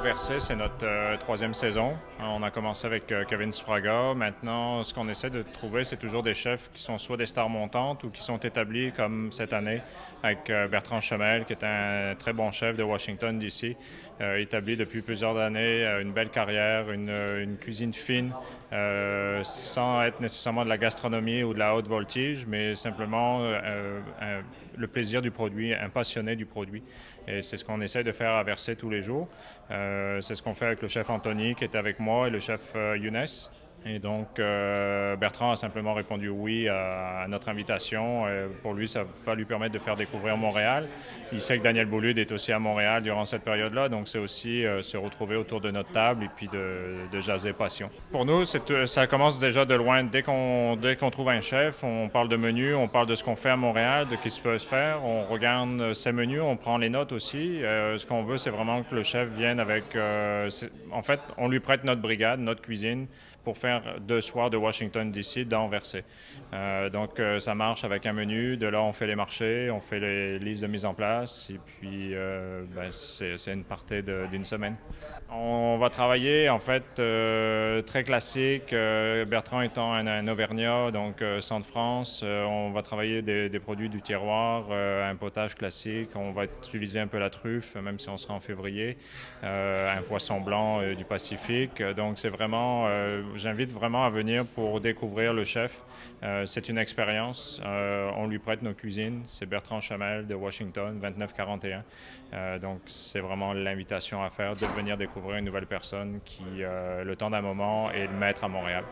Verset, c'est notre troisième saison. On a commencé avec Kevin Spraga. Maintenant, ce qu'on essaie de trouver, c'est toujours des chefs qui sont soit des stars montantes ou qui sont établis, comme cette année, avec Bertrand Chomel, qui est un très bon chef de Washington, D.C., établi depuis plusieurs années, une belle carrière, une cuisine fine, sans être nécessairement de la gastronomie ou de la haute voltige, mais simplement le plaisir du produit, un passionné du produit. Et c'est ce qu'on essaie de faire à Verset tous les jours. C'est ce qu'on fait avec le chef Anthony qui est avec moi et le chef Younes. Et donc, Bertrand a simplement répondu oui à notre invitation. Pour lui, ça va lui permettre de faire découvrir Montréal. Il sait que Daniel Boulud est aussi à Montréal durant cette période-là, donc c'est aussi se retrouver autour de notre table et puis de jaser passion. Pour nous, ça commence déjà de loin. Dès qu'on trouve un chef, on parle de menu, on parle de ce qu'on fait à Montréal, de ce qui peut se faire. On regarde ses menus, on prend les notes aussi. Ce qu'on veut, c'est vraiment que le chef vienne avec... en fait, on lui prête notre brigade, notre cuisine, pour faire 2 soirs de Washington, D.C. dans Verset. Donc, ça marche avec un menu. De là, on fait les marchés, on fait les listes de mise en place. Et puis, c'est une partie d'une semaine. On va travailler, en fait, très classique. Bertrand étant un Auvergnat, donc Centre-France, on va travailler des produits du terroir, un potage classique. On va utiliser un peu la truffe, même si on sera en février. Un poisson blanc du Pacifique. Donc, c'est vraiment... j'invite vraiment à venir pour découvrir le chef. C'est une expérience. On lui prête nos cuisines. C'est Bertrand Chomel de Washington, 2941. Donc, c'est vraiment l'invitation à faire de venir découvrir une nouvelle personne qui, le temps d'un moment, est le maître à Montréal.